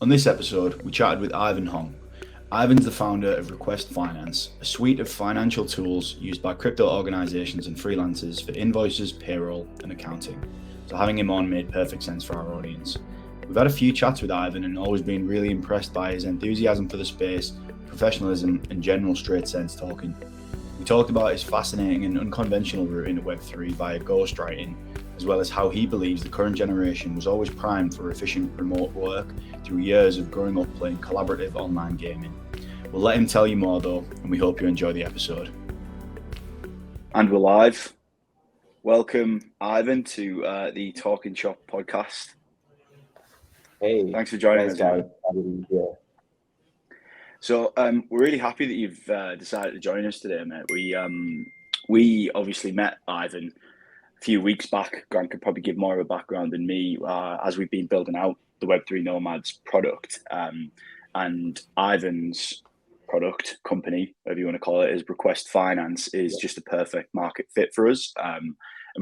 On this episode, we chatted with Ivan Hong. Ivan's the founder of Request Finance, a suite of financial tools used by crypto organizations and freelancers for invoices, payroll, and accounting. So having him on made perfect sense for our audience. We've had a few chats with Ivan and always been really impressed by his enthusiasm for the space, professionalism, and general straight sense talking. We talked about his fascinating and unconventional route into Web3 via ghostwriting, as well as how he believes the current generation was always primed for efficient remote work through years of growing up playing collaborative online gaming. We'll let him tell you more though, and we hope you enjoy the episode. And we're live. Welcome, Ivan, to the Talking Shop podcast. Hey, thanks for joining us, guys. So we're really happy that you've decided to join us today, mate. We obviously met Ivan a few weeks back. Grant could probably give more of a background than me as we've been building out the Web3 Nomads product. And Ivan's product company, whatever you want to call it, is Request Finance, is just a perfect market fit for us. And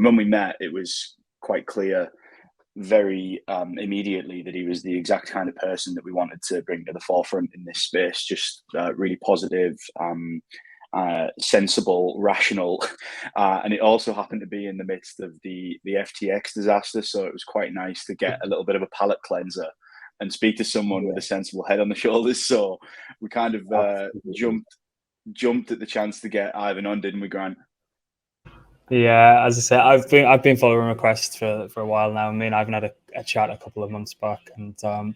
when we met, it was quite clear very immediately that he was the exact kind of person that we wanted to bring to the forefront in this space. Just really positive, sensible, rational, and it also happened to be in the midst of the FTX disaster, so it was quite nice to get a little bit of a palate cleanser and speak to someone with a sensible head on the shoulders. So we kind of jumped at the chance to get Ivan on, didn't we, Grant? Yeah, as I said, I've been following Request for a while now. I mean, I've had a chat a couple of months back, and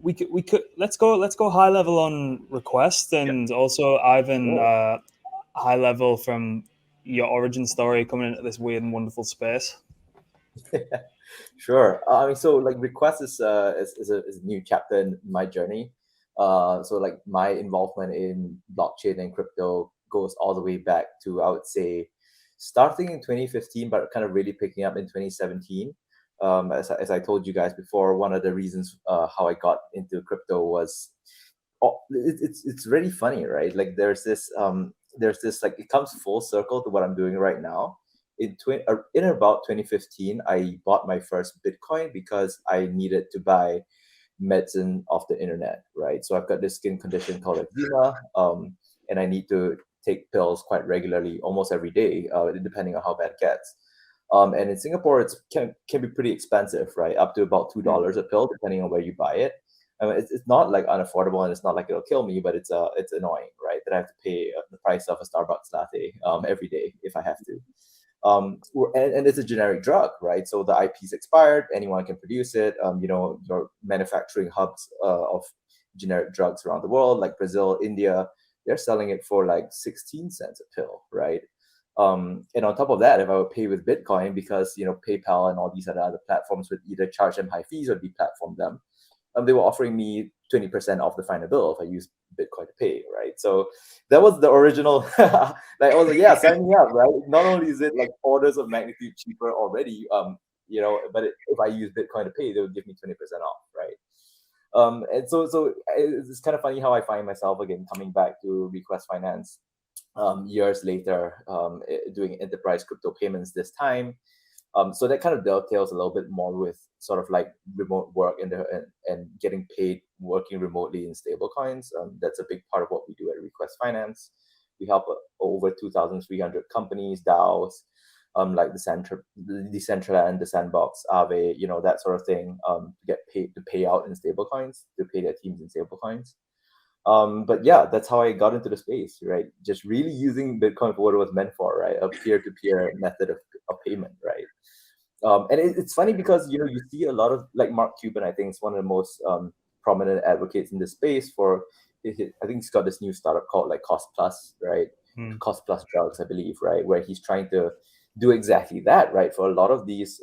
we could let's go high level on Request, and also Ivan, high level from your origin story coming into this weird and wonderful space. Sure. I mean, so like Request is a new chapter in my journey. So like my involvement in blockchain and crypto goes all the way back to, I would say, starting in 2015, but kind of really picking up in 2017. As I told you guys before, one of the reasons how I got into crypto was, it's really funny, right? Like there's this like, it comes full circle to what I'm doing right now. In about 2015, I bought my first Bitcoin because I needed to buy medicine off the internet, right? So I've got this skin condition called eczema, and I need to take pills quite regularly, almost every day, depending on how bad it gets. And in Singapore, it can be pretty expensive, right? Up to about $2 a pill, depending on where you buy it. I mean, it's not like unaffordable, and it's not like it'll kill me, but it's annoying, right? That I have to pay the price of a Starbucks latte every day if I have to. And it's a generic drug, right? So the IP's expired, anyone can produce it. Your manufacturing hubs of generic drugs around the world, like Brazil, India, they're selling it for like 16 cents a pill, right? And on top of that, if I would pay with Bitcoin, because PayPal and all these other platforms would either charge them high fees or deplatform them, they were offering me 20% off the final bill if I used Bitcoin to pay, right? So that was the original. Like I was like, yeah, sign me up, right? Not only is it like orders of magnitude cheaper already, but if I use Bitcoin to pay, they would give me 20% off, right? And so it's kind of funny how I find myself again coming back to Request Finance years later, doing enterprise crypto payments this time. So that kind of dovetails a little bit more with sort of like remote work and getting paid working remotely in stablecoins. That's a big part of what we do at Request Finance. We help over 2,300 companies, DAOs, like the Decentraland, the Sandbox, Aave, that sort of thing, to get paid to pay out in stablecoins, to pay their teams in stablecoins. But yeah, that's how I got into the space, right? Just really using Bitcoin for what it was meant for, right? A peer-to-peer method of payment, right? And it's funny because you see a lot of, like, Mark Cuban, I think is one of the most prominent advocates in this space for. I think he's got this new startup called like Cost Plus, right? Cost Plus Drugs, I believe, right? Where he's trying to do exactly that, right? For a lot of these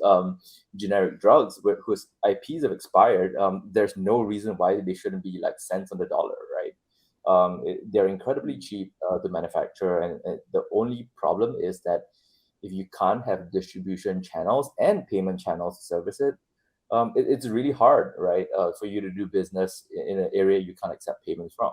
generic drugs whose IPs have expired, there's no reason why they shouldn't be like cents on the dollar, right? They're incredibly cheap to manufacture, and the only problem is that if you can't have distribution channels and payment channels to service it, it's really hard, right, for you to do business in an area you can't accept payments from.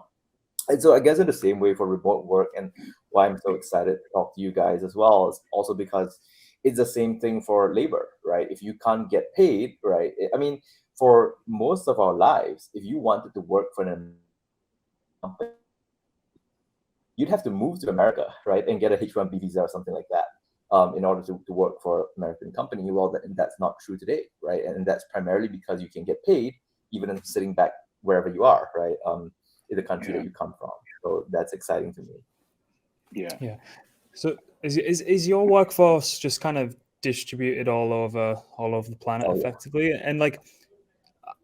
And so I guess in the same way for remote work, and why I'm so excited to talk to you guys as well, is also because it's the same thing for labor, right? If you can't get paid, right? I mean, for most of our lives, if you wanted to work for an company, you'd have to move to America, right, and get a H-1B visa or something like that in order to work for an American company. Well, that's not true today, right? And that's primarily because you can get paid even sitting back wherever you are, right, in the country that you come from. So that's exciting to me. Yeah. So is your workforce just kind of distributed all over the planet effectively? And like,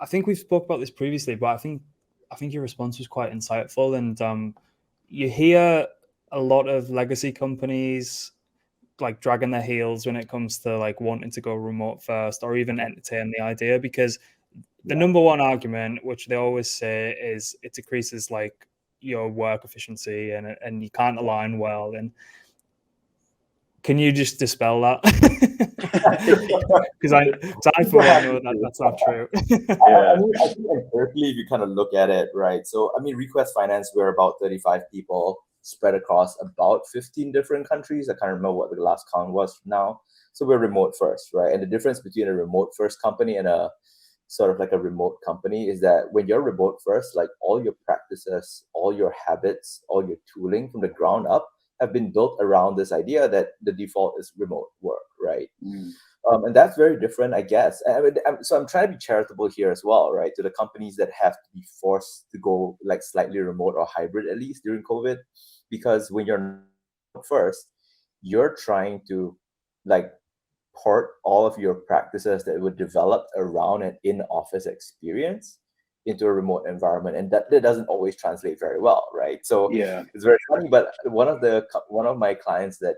I think we've spoke about this previously, but I think your response was quite insightful. And you hear a lot of legacy companies like dragging their heels when it comes to like wanting to go remote first, or even entertain the idea, because the number one argument, which they always say, is it decreases like your work efficiency and you can't align well. And can you just dispel that? Because I for one know that that's not true. I mean, I think empirically, if you kind of look at it, right? So, I mean, Request Finance, we're about 35 people spread across about 15 different countries. I can't remember what the last count was now. So we're remote first, right? And the difference between a remote first company and a sort of like a remote company is that when you're remote first, like all your practices, all your habits, all your tooling from the ground up have been built around this idea that the default is remote work, right? And that's very different, I guess. So I'm trying to be charitable here as well, right? To the companies that have to be forced to go like slightly remote or hybrid, at least during COVID, because when you're first, you're trying to like port all of your practices that were developed around an in-office experience into a remote environment, and that doesn't always translate very well, right? So it's very funny. But one of my clients that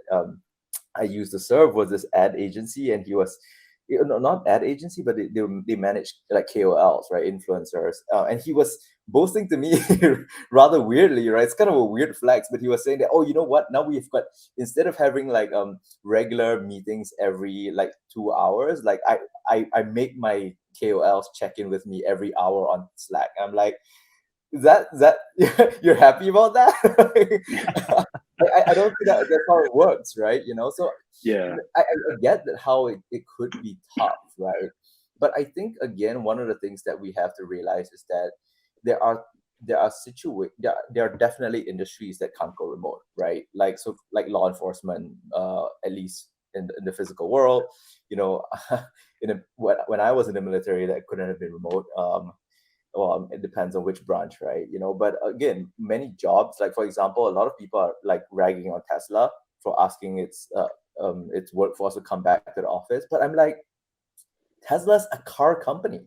I used to serve was this ad agency, and he was not ad agency, but they managed like KOLs, right, influencers, and he was boasting to me rather weirdly, right? It's kind of a weird flex, but he was saying that, oh, you know what? Now we've got, instead of having like regular meetings every like 2 hours, like I make my KOLs check in with me every hour on Slack. I'm like, is that you're happy about that? I don't think that's how it works, right? So I get that how it could be tough, right? But I think again, one of the things that we have to realize is that there are definitely industries that can't go remote, right? Like law enforcement, at least in the physical world, when I was in the military, that couldn't have been remote. Well, it depends on which branch, right? But again, many jobs, like for example, a lot of people are like ragging on Tesla for asking its workforce to come back to the office. But I'm like, Tesla's a car company.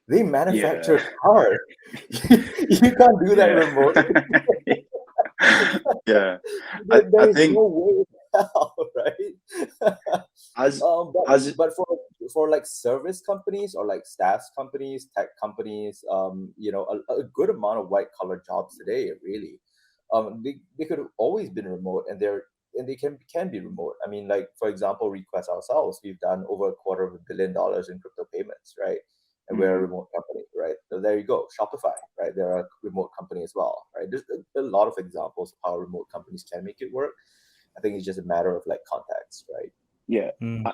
They manufacture cars. You can't do that remotely. There's no way in hell, right? But for like service companies or like SaaS companies, tech companies, a good amount of white collar jobs today, really, they could have always been remote, and they can be remote. I mean, like for example, Request ourselves, we've done over $250 million in crypto payments, right? And we're a remote company, right? So there you go. Shopify, right? They're a remote company as well, right? There's a lot of examples of how remote companies can make it work. I think it's just a matter of like context, right? Yeah.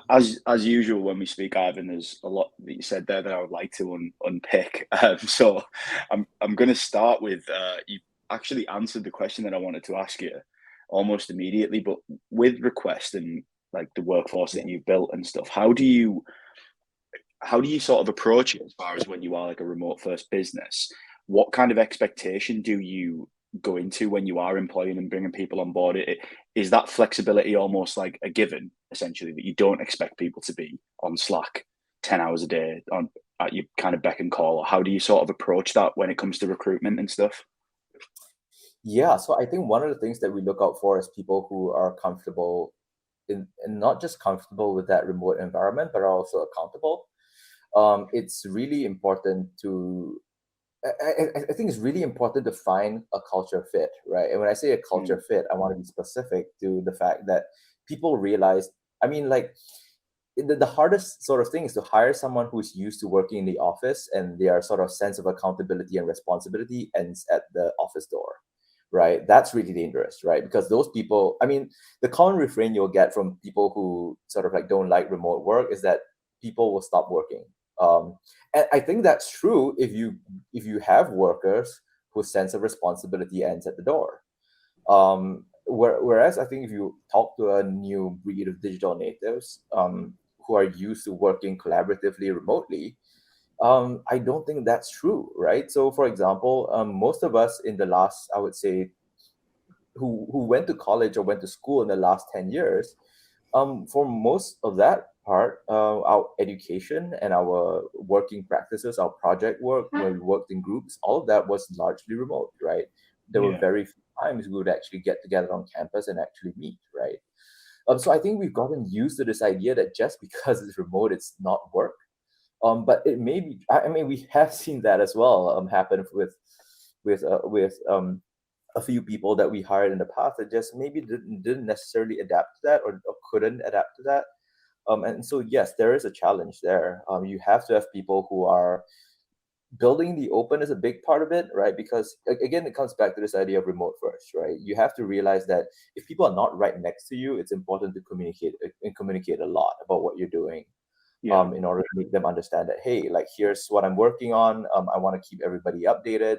As usual, when we speak, Ivan, there's a lot that you said there that I would like to unpick. So I'm going to start with you actually answered the question that I wanted to ask you almost immediately, but with Request and like the workforce that you've built and stuff, how do you sort of approach it as far as when you are like a remote first business? What kind of expectation do you go into when you are employing and bringing people on board? Is that flexibility almost like a given, essentially, that you don't expect people to be on Slack 10 hours a day at your kind of beck and call? Or how do you sort of approach that when it comes to recruitment and stuff? Yeah, so I think one of the things that we look out for is people who are comfortable and not just comfortable with that remote environment, but are also accountable. It's really important to, I think it's really important to find a culture fit, right? And when I say a culture fit, I want to be specific to the fact that people realize, I mean, like the hardest sort of thing is to hire someone who's used to working in the office and their sort of sense of accountability and responsibility ends at the office door, right? That's really dangerous, right? Because those people, I mean, the common refrain you'll get from people who sort of like don't like remote work is that people will stop working. And I think that's true if you have workers whose sense of responsibility ends at the door. Whereas I think if you talk to a new breed of digital natives who are used to working collaboratively remotely, I don't think that's true, right? So, for example, most of us in the last, I would say, who went to college or went to school in the last 10 years, for most of that part, our education and our working practices, our project work, when we worked in groups, all of that was largely remote, right? There were very few times we would actually get together on campus and actually meet, right? So I think we've gotten used to this idea that just because it's remote, it's not work. But it may be. I mean, we have seen that as well happen with a few people that we hired in the past that just maybe didn't necessarily adapt to that or couldn't adapt to that. And so yes, there is a challenge there. You have to have people who are building the open is a big part of it, right? Because again, it comes back to this idea of remote first, right? You have to realize that if people are not right next to you, it's important to communicate and communicate a lot about what you're doing. In order to make them understand that, hey, like here's what I'm working on. I want to keep everybody updated.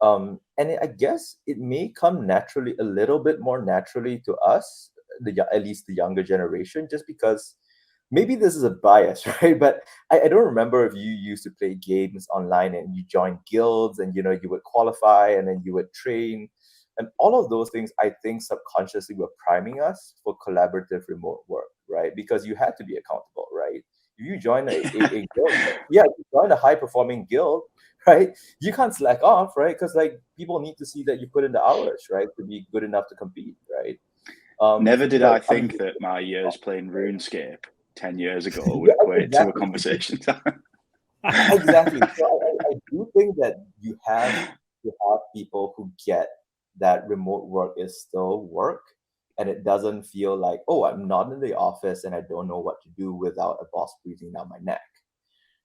And I guess it may come naturally, a little bit more naturally to us, at least the younger generation, just because maybe this is a bias, right? But I don't remember if you used to play games online and you joined guilds and you would qualify and then you would train. And all of those things, I think subconsciously were priming us for collaborative remote work, right? Because you had to be accountable, right? If you join a guild, if you join a high performing guild, right? You can't slack off, right? Because like people need to see that you put in the hours, right, to be good enough to compete, right? Never did I think that my years playing RuneScape 10 years ago would equate to a conversation time. Exactly. So I do think that you have to have people who get that remote work is still work, and it doesn't feel like, oh, I'm not in the office and I don't know what to do without a boss breathing down my neck,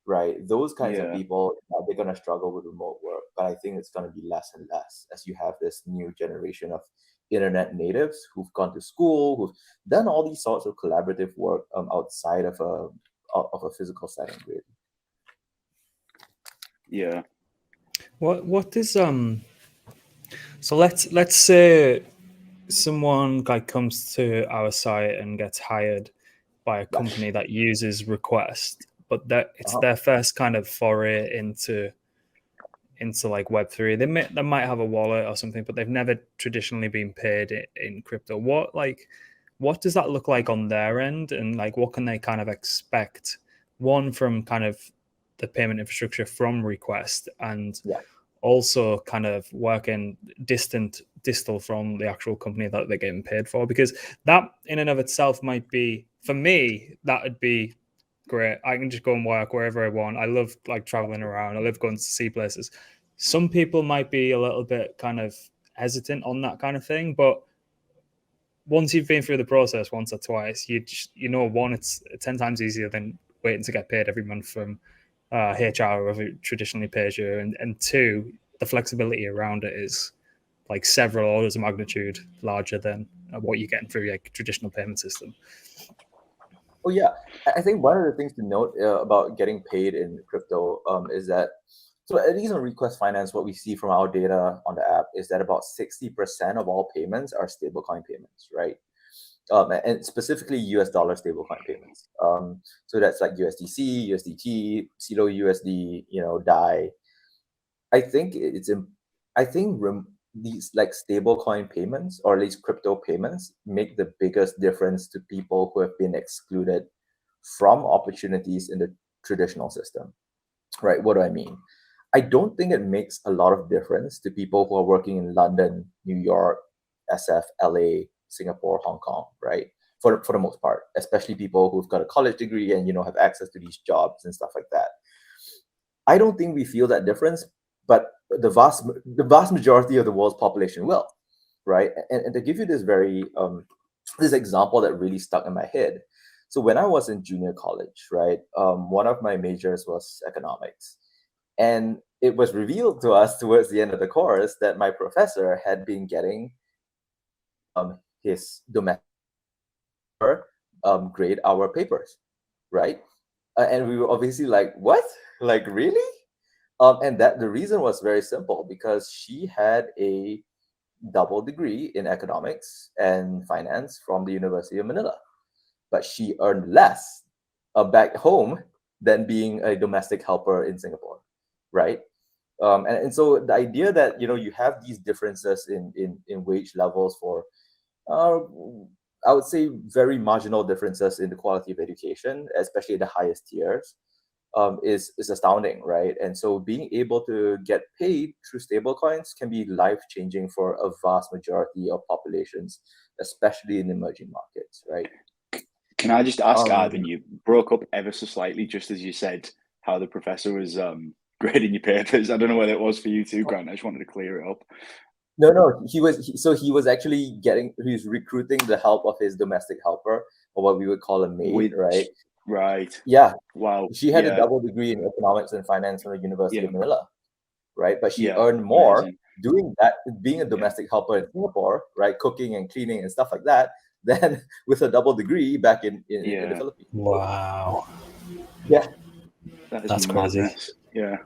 right? Those kinds of people, they're going to struggle with remote work, but I think it's going to be less and less as you have this new generation of internet natives who've gone to school, who've done all these sorts of collaborative work outside of a physical setting, really. Yeah. What is so let's say someone like comes to our site and gets hired by a company that uses Request, but that it's their first kind of foray into like Web3. They might have a wallet or something, but they've never traditionally been paid in crypto. What does that look like on their end, and like what can they kind of expect? One, from kind of the payment infrastructure from Request, and also kind of working distal from the actual company that they're getting paid for, because that in and of itself might be, for me, that would be great. I can just go and work wherever I want. I love like traveling around. I love going to see places. Some people might be a little bit kind of hesitant on that kind of thing, but once you've been through the process once or twice, one, it's 10 times easier than waiting to get paid every month from HR, who traditionally pays you, and two, the flexibility around it is like several orders of magnitude larger than what you're getting through like traditional payment system. Oh yeah, I think one of the things to note about getting paid in crypto is that, so at least on Request Finance, what we see from our data on the app is that about 60% of all payments are stablecoin payments, right? And specifically US dollar stablecoin payments. So that's like USDC, USDT, CELO USD, DAI. I think these like stablecoin payments, or at least crypto payments, make the biggest difference to people who have been excluded from opportunities in the traditional system. Right? What do I mean? I don't think it makes a lot of difference to people who are working in London, New York, SF, LA, Singapore, Hong Kong, right? For the most part, especially people who've got a college degree and have access to these jobs and stuff like that. I don't think we feel that difference, but the vast majority of the world's population will, right? And to give you this very this example that really stuck in my head. So when I was in junior college, right, one of my majors was economics. And it was revealed to us towards the end of the course that my professor had been getting his domestic grade our papers, right? And we were obviously like, what? Like, really? And that the reason was very simple, because she had a double degree in economics and finance from the University of Manila, but she earned less back home than being a domestic helper in Singapore, right? And so the idea that you have these differences in wage levels for uh, I would say very marginal differences in the quality of education, especially the highest tiers, is astounding, right? And so being able to get paid through stablecoins can be life changing for a vast majority of populations, especially in emerging markets, right? Can I just ask, Ivan, you broke up ever so slightly just as you said how the professor was grading your papers. I don't know whether it was for you too, Grant. I just wanted to clear it up. No, he was actually he's recruiting the help of his domestic helper, or what we would call a maid, right? Right. Yeah. Wow. She had a double degree in economics and finance from the University of Manila, right? But she earned more doing that, being a domestic helper in Singapore, right? Cooking and cleaning and stuff like that, than with a double degree back in the Philippines. Wow. Yeah. That's madness. crazy. Yeah.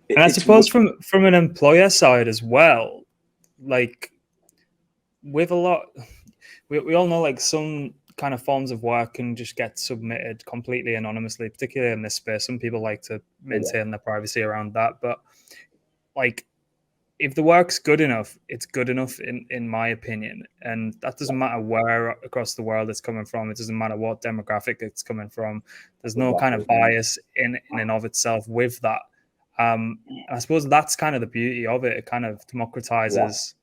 And I suppose from an employer side as well, like with a lot, we all know like some kind of forms of work can just get submitted completely anonymously, particularly in this space. Some people like to maintain their privacy around that, but like if the work's good enough, it's good enough in my opinion. And that doesn't matter where across the world it's coming from. It doesn't matter what demographic it's coming from. There's no kind of bias in and of itself with that. And I suppose that's kind of the beauty of it. It kind of democratizes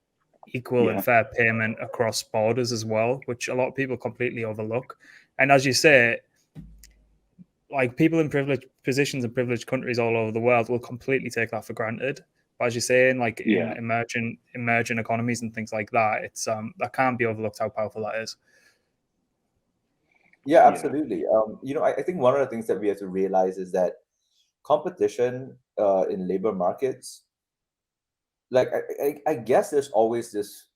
equal and fair payment across borders as well, which a lot of people completely overlook. And as you say, like people in privileged positions in privileged countries all over the world will completely take that for granted. But as you're saying, like in emerging economies and things like that, it's that can't be overlooked how powerful that is. Yeah, absolutely. I think one of the things that we have to realize is that competition in labor markets, like I guess there's always this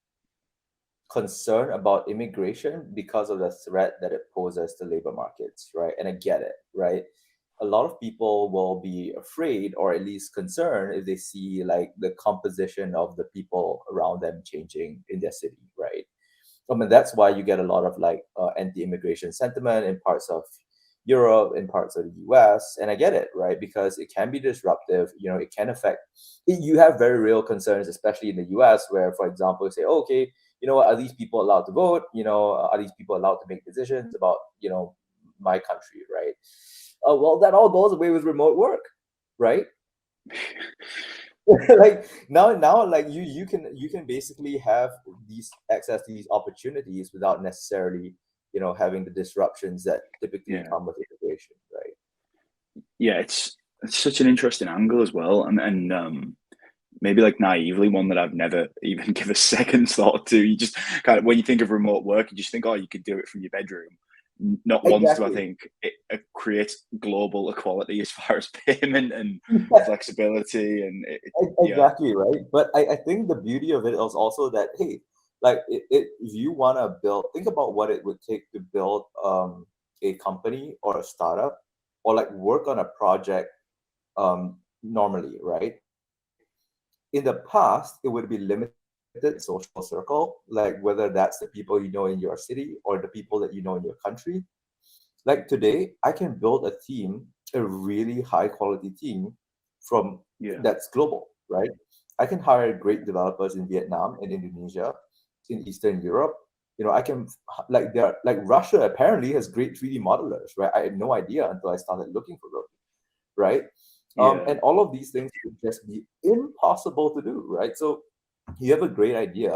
concern about immigration because of the threat that it poses to labor markets, right? And I get it, right? A lot of people will be afraid or at least concerned if they see like the composition of the people around them changing in their city, right? I mean, that's why you get a lot of like anti-immigration sentiment in parts of Europe, in parts of the US. And I get it, right? Because it can be disruptive. It can affect, you have very real concerns, especially in the US, where, for example, you say, oh, okay, are these people allowed to vote? Are these people allowed to make decisions about, my country, right? Well, that all goes away with remote work, right? Like now like you can basically have these access to these opportunities without necessarily having the disruptions that typically come with immigration, right? It's such an interesting angle as well, and maybe like naively one that I've never even give a second thought to. You just kind of, when you think of remote work, you just think, oh, you could do it from your bedroom. Not once do I think it creates global equality as far as payment and flexibility and exactly, right? But I think the beauty of it is also that, hey, like if you want to build, think about what it would take to build a company or a startup or like work on a project normally, right? In the past, it would be limited social circle, like whether that's the people in your city or the people that in your country. Like today, I can build a team, a really high quality team from that's global, right? I can hire great developers in Vietnam and Indonesia, in Eastern Europe. I can like Russia apparently has great 3D modelers, right? I had no idea until I started looking for them, right? And all of these things would just be impossible to do, right? So you have a great idea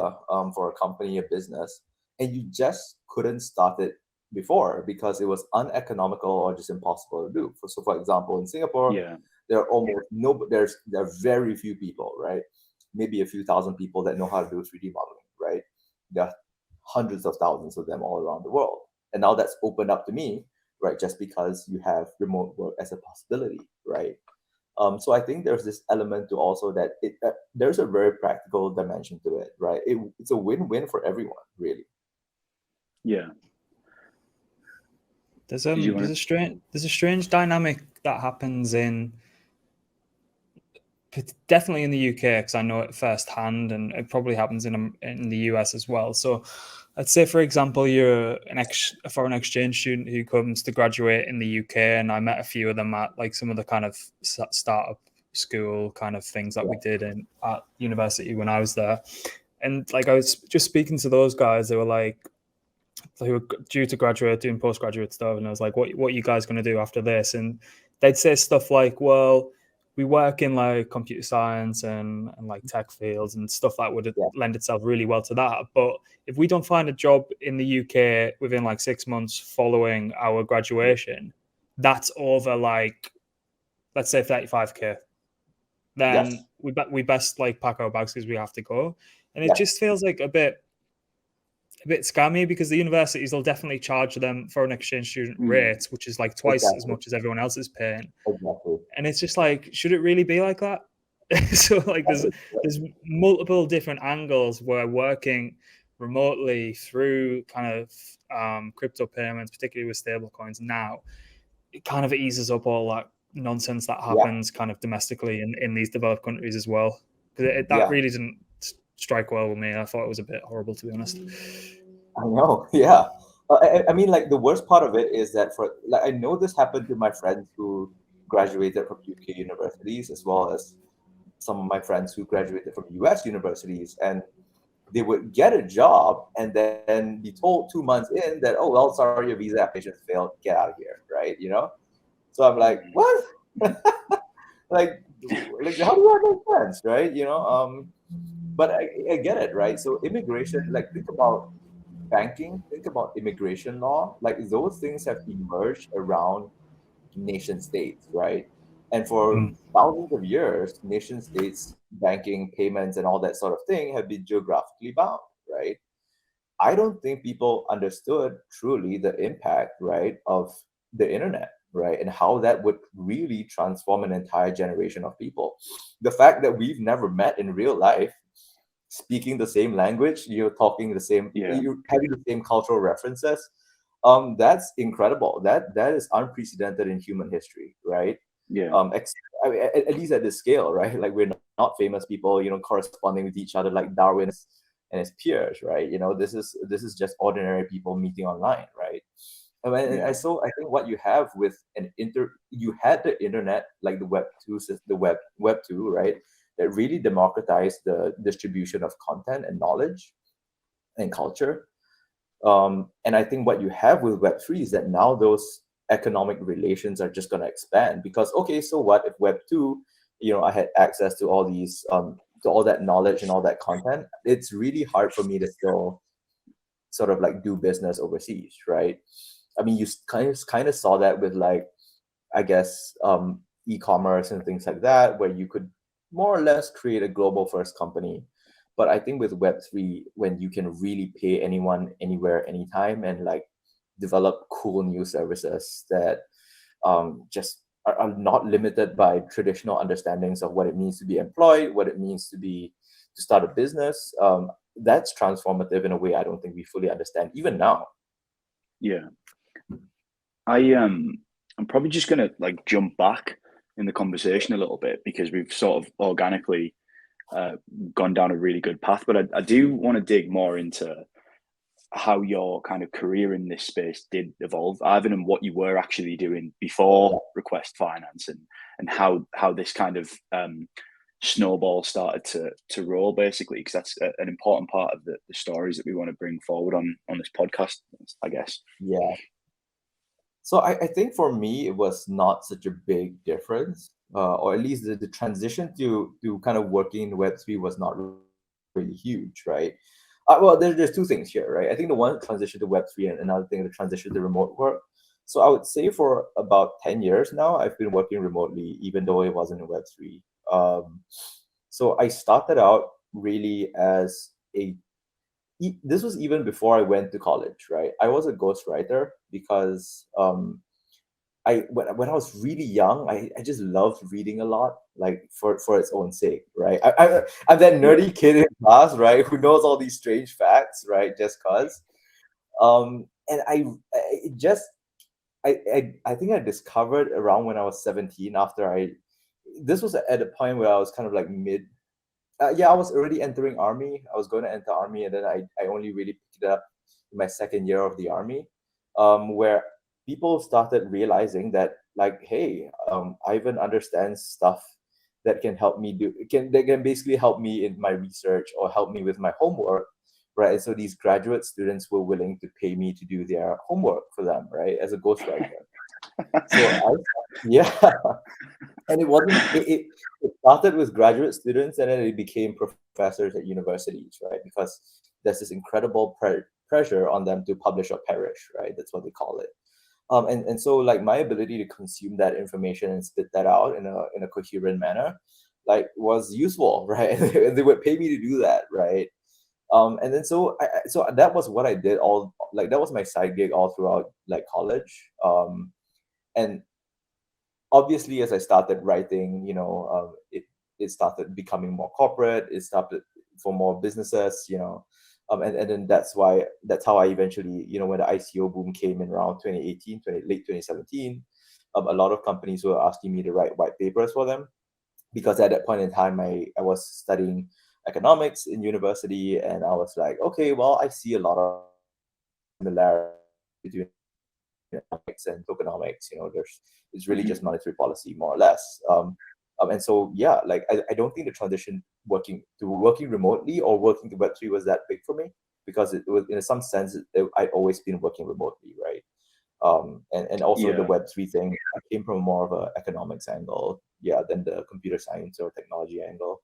for a company, a business, and you just couldn't start it before because it was uneconomical or just impossible to do. So, for example, in Singapore, there are almost there are very few people, right? Maybe a few thousand people that know how to do 3D modeling, right? There are hundreds of thousands of them all around the world. And now that's opened up to me, right? Just because you have remote work as a possibility, right? So I think there's this element to also that there's a very practical dimension to it, right? It's a win-win for everyone, really. Yeah. There's a strange dynamic that happens definitely in the UK, because I know it firsthand, and it probably happens in the US as well. So let's say, for example, you're a foreign exchange student who comes to graduate in the UK, and I met a few of them at like some of the kind of startup school kind of things that we did at university when I was there. And like I was just speaking to those guys, they were like, who were due to graduate, doing postgraduate stuff, and I was like, what are you guys going to do after this? And they'd say stuff like, well, we work in like computer science and like tech fields and stuff that would lend itself really well to that. But if we don't find a job in the UK within like 6 months following our graduation, that's over like, let's say 35K. Then we best like pack our bags because we have to go. And it just feels like a bit scammy, because the universities will definitely charge them for an exchange student rate, which is like twice as much as everyone else is paying. And it's just like, should it really be like that? So like there's multiple different angles where working remotely through kind of crypto payments, particularly with stable coins now, it kind of eases up all that nonsense that happens kind of domestically in these developed countries as well. Because that really didn't strike well with me. I thought it was a bit horrible, to be honest. I know, I mean, like the worst part of it is that I know this happened to my friends who graduated from UK universities, as well as some of my friends who graduated from US universities, and they would get a job and then be told 2 months in that, oh well, sorry, your visa application failed, get out of here, right? So I'm like, what? like how do that make sense, right? But I get it, right? So immigration, like think about banking, think about immigration law, like those things have emerged around nation states, right? And for thousands of years, nation states, banking, payments, and all that sort of thing have been geographically bound, right? I don't think people understood truly the impact, right, of the internet, right, and how that would really transform an entire generation of people. The fact that we've never met in real life, speaking the same language, you're talking the same, you're having the same cultural references, that's incredible. That is unprecedented in human history, right? At least at this scale, right? Like we're not famous people, corresponding with each other like Darwin and his peers, right? This is just ordinary people meeting online, right? And so I think what you have with you had the internet, like the web 2, right? That really democratized the distribution of content and knowledge and culture. And I think what you have with Web 3 is that now those economic relations are just going to expand, because, okay, so what if Web 2, I had access to all these, to all that knowledge and all that content, it's really hard for me to still sort of like do business overseas, right? I mean, you kind of saw that with like, I guess, e-commerce and things like that, where you could more or less create a global first company. But I think with Web3, when you can really pay anyone, anywhere, anytime, and like develop cool new services that just are not limited by traditional understandings of what it means to be employed, what it means to start a business, that's transformative in a way I don't think we fully understand even now. Yeah. I'm probably just gonna like jump back in the conversation a little bit, because we've sort of organically gone down a really good path, but I do want to dig more into how your kind of career in this space did evolve, Ivan, and what you were actually doing before Request Finance, and how this kind of snowball started to roll, basically, because that's an important part of the stories that we want to bring forward on this podcast, I guess. Yeah. So I think for me, it was not such a big difference, or at least the transition to kind of working in Web3 was not really huge, right? Well, there's two things here, right? I think the one transition to Web3 and another thing, the transition to remote work. So I would say for about 10 years now, I've been working remotely, even though it wasn't in Web3. So I started out really as this was even before I went to college, right? I was a ghostwriter because when I was really young, I just loved reading a lot, like for its own sake, right? I'm that nerdy kid in class, right, who knows all these strange facts, right, just cause. And it just I think I discovered around when I was 17, this was at a point where I was kind of like I was already entering army. I was going to enter army, and then I only really picked it up in my second year of the army, where people started realizing that, like, hey, Ivan understands stuff that can help me that can basically help me in my research or help me with my homework, right? And so these graduate students were willing to pay me to do their homework for them, right, as a ghostwriter. Yeah, and it started with graduate students, and then it became professors at universities, right? Because there's this incredible pressure on them to publish or perish, right? That's what they call it. And so, like, my ability to consume that information and spit that out in a coherent manner, like, was useful, right? And they would pay me to do that, right? And then so that was what I did that was my side gig all throughout, like, college. And obviously, as I started writing, it started becoming more corporate. It started for more businesses, and then that's how I eventually, when the ICO boom came in around 2018, late 2017, a lot of companies were asking me to write white papers for them, because at that point in time, I was studying economics in university, and I was like, okay, well, I see a lot of similarities between economics and tokenomics. It's really just monetary policy, more or less. And so, yeah, like, I don't think the transition working remotely or working to Web3 was that big for me, because it was, in some sense, I'd always been working remotely, right? And also the Web3 thing, I came from more of an economics angle, than the computer science or technology angle.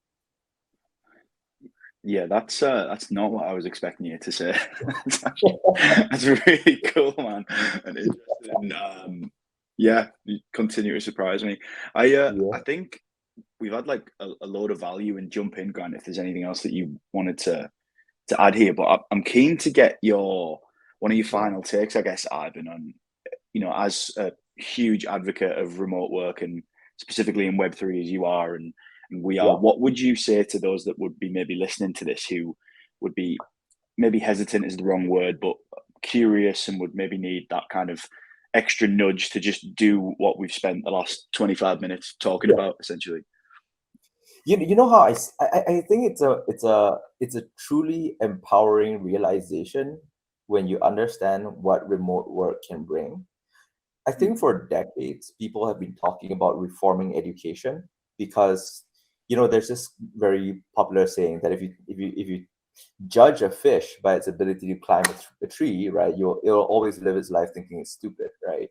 Yeah, that's not what I was expecting you to say. That's really cool, man, and interesting. You continue to surprise me. I think we've had like a load of value, and jump in, Grant, if there's anything else that you wanted to add here. But I'm keen to get one of your final takes, I guess, Ivan, on, as a huge advocate of remote work, and specifically in Web3 as you are, and we are, what would you say to those that would be maybe listening to this, who would be maybe hesitant is the wrong word, but curious, and would maybe need that kind of extra nudge to just do what we've spent the last 25 minutes talking about, essentially? You know how I think it's a truly empowering realization when you understand what remote work can bring. I think for decades, people have been talking about reforming education, because there's this very popular saying that if you judge a fish by its ability to climb a tree, right, it'll always live its life thinking it's stupid, right?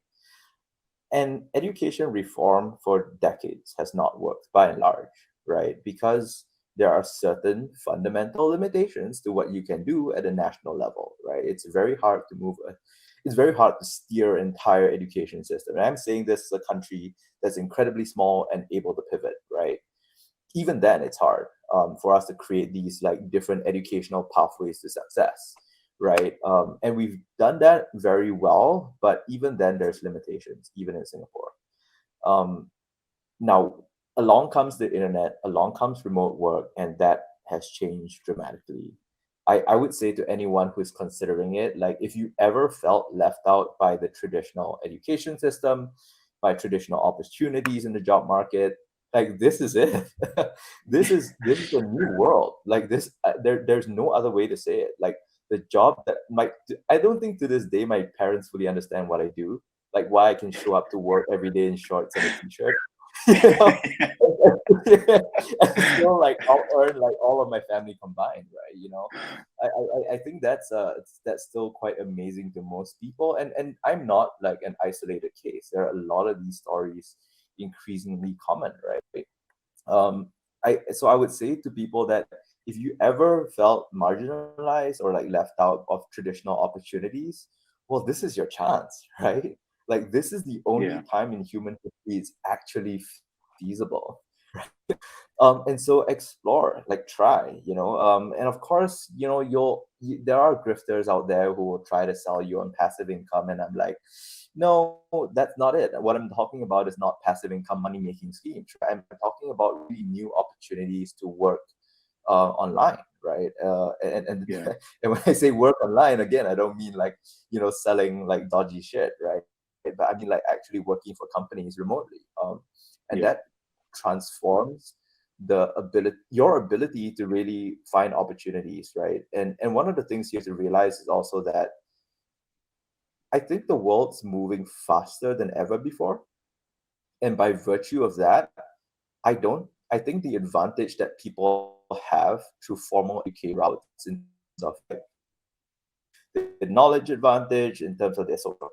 And education reform for decades has not worked, by and large, right? Because there are certain fundamental limitations to what you can do at a national level, right? It's very hard to steer an entire education system. And I'm saying this is a country that's incredibly small and able to pivot, right? Even then, it's hard for us to create these, like, different educational pathways to success, right? And we've done that very well, but even then, there's limitations, even in Singapore. Now, along comes the internet, along comes remote work, and that has changed dramatically. I would say to anyone who's considering it, like, if you ever felt left out by the traditional education system, by traditional opportunities in the job market, like, this is it. This is a new world. Like, this, there's no other way to say it. Like, the job that I don't think to this day my parents fully understand what I do, like, why I can show up to work every day in shorts and a t-shirt. And still, like, I'll earn like all of my family combined, right? I think that's still quite amazing to most people, and I'm not like an isolated case. There are a lot of these stories increasingly common, right? I would say to people that if you ever felt marginalized or, like, left out of traditional opportunities, well, this is your chance, right? Like, this is the only time in human history it's actually feasible. And so explore, like, try, and of course, there are grifters out there who will try to sell you on passive income, and I'm like, no, that's not it. What I'm talking about is not passive income money making schemes, right? I'm talking about really new opportunities to work online, right? And and when I say work online, again, I don't mean like selling like dodgy shit, right? but I mean like actually working for companies remotely. And that transforms your ability to really find opportunities, right? And one of the things you have to realize is also that I think the world's moving faster than ever before. And by virtue of that, I think the advantage that people have through formal education routes in terms of like the knowledge advantage, in terms of their social,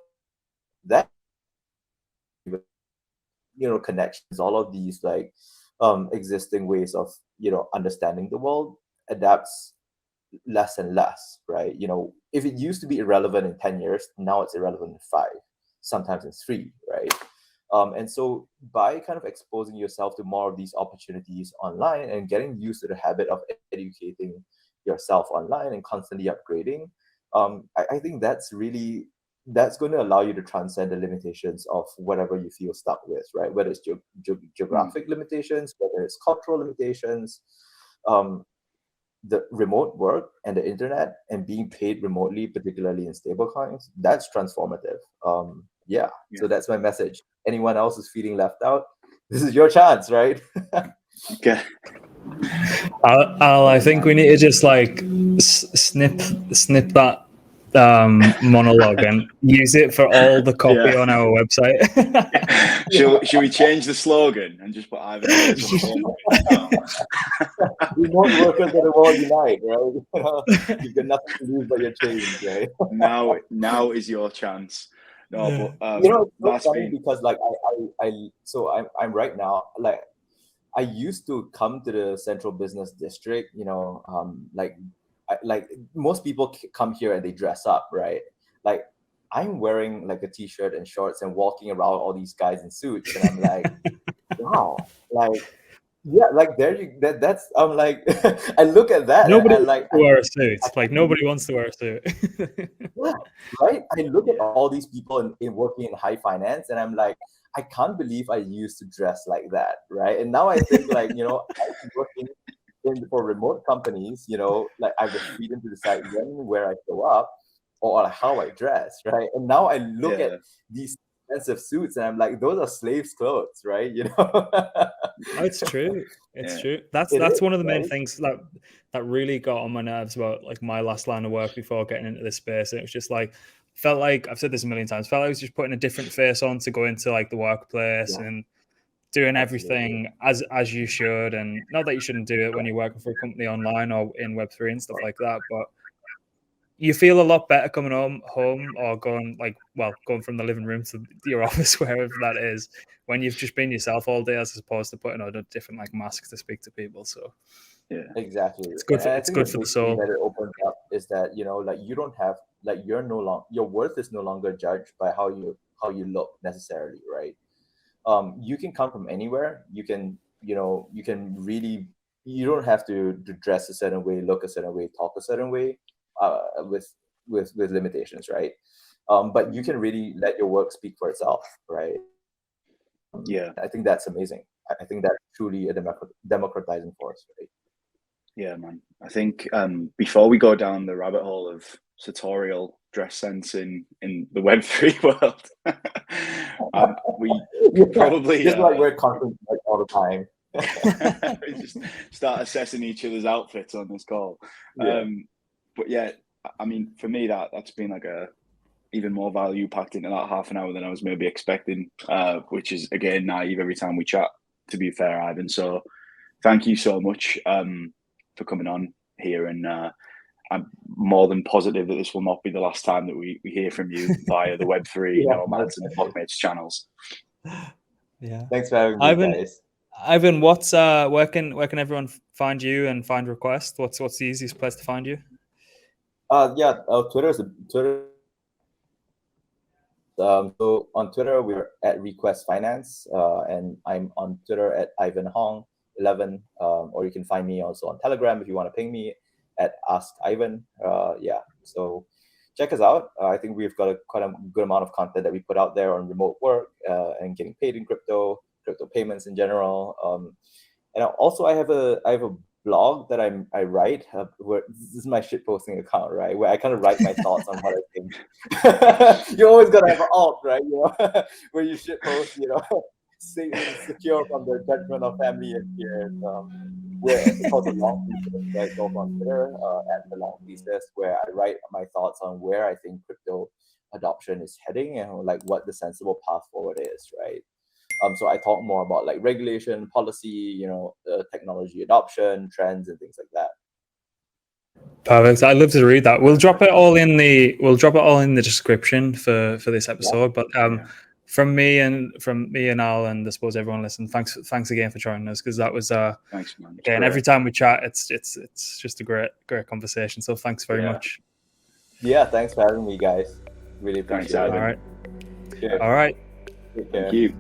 that, connections, all of these like existing ways of understanding the world adapts less and less, right? If it used to be irrelevant in 10 years, now it's irrelevant in 5, sometimes in 3, right? And so by kind of exposing yourself to more of these opportunities online and getting used to the habit of educating yourself online and constantly upgrading, I think that's going to allow you to transcend the limitations of whatever you feel stuck with, right? Whether it's geographic limitations, whether it's cultural limitations, the remote work and the internet and being paid remotely, particularly in stablecoins, that's transformative. So that's my message. Anyone else is feeling left out, this is your chance, right? Okay. Al, I think we need to just like snip that monologue and use it for all the copy on our website. Should we change the slogan and just put Ivan? Remote workers of the world unite, right? You've got nothing to lose but your change, right? Now is your chance. No, but it's so funny because like I'm right now, like I used to come to the central business district, like most people come here and they dress up, right? Like I'm wearing like a t-shirt and shorts and walking around all these guys in suits, and I'm like, wow, like yeah, like that's I'm like I look at that nobody and like wants to wear a suit. Like nobody wants to wear a suit. Yeah, right. I look at all these people in working in high finance, and I'm like, I can't believe I used to dress like that, right? And now I think like, I'm working for remote companies, like I have the freedom to decide when, where I show up, or how I dress, right? And now I look at these expensive suits, and I'm like, those are slaves' clothes, right? It's true. It's true. That's one of the main things that really got on my nerves about like my last line of work before getting into this space. And it was just like, felt like, I've said this a million times, felt like I was just putting a different face on to go into like the workplace and doing everything as you should. And not that you shouldn't do it when you're working for a company online or in Web3 and stuff like that, but you feel a lot better coming home or going from the living room to your office, wherever that is, when you've just been yourself all day, as opposed to putting on a different like mask to speak to people. So exactly, it's good. It's good for the soul. That it opens up is that like you don't have like you're no longer, your worth is no longer judged by how you look necessarily, right? You can come from anywhere. You can really, you don't have to dress a certain way, look a certain way, talk a certain way, with limitations, right? But you can really let your work speak for itself, right? I think that's amazing. I think that's truly a democratizing force, right? Yeah, man. I think before we go down the rabbit hole of sartorial dress sense in the Web3 world, we probably just like we're conference like all the time. We just start assessing each other's outfits on this call. But yeah, I mean, for me, that's been like a even more value packed into that half an hour than I was maybe expecting, which is again naive every time we chat, to be fair, Ivan. So thank you so much for coming on here, and I'm more than positive that this will not be the last time that we hear from you via the Web3 Nomads and Blockmates channels. Yeah, thanks for having me, guys. Ivan, what's where can everyone find you and find Request? What's the easiest place to find you? Twitter. So on Twitter we're at Request Finance, and I'm on Twitter at Ivan Hong 11, or you can find me also on Telegram if you want to ping me at Ask Ivan. So check us out. I think we've got quite a good amount of content that we put out there on remote work and getting paid in crypto payments in general. And also I have a blog that I write. Where this is my shit posting account, right? Where I kind of write my thoughts on what I think. You always gotta have an alt, right? Where you shit post, secure from the judgment of family and peers. Where it's called the long thesis, right? It's also on Twitter at the long thesis, where I write my thoughts on where I think crypto adoption is heading and like what the sensible path forward is, right? So I talk more about like regulation, policy, technology adoption, trends, and things like that. Perfect. I'd love to read that. We'll drop it all in the description for this episode. But from me and Al, and I suppose everyone listening, thanks again for joining us, because that was thanks, man. Again, every time we chat, it's just a great conversation. So thanks very much. Yeah, thanks for having me, guys. Really appreciate it. All right. Cheers. All right. Take care. Thank you.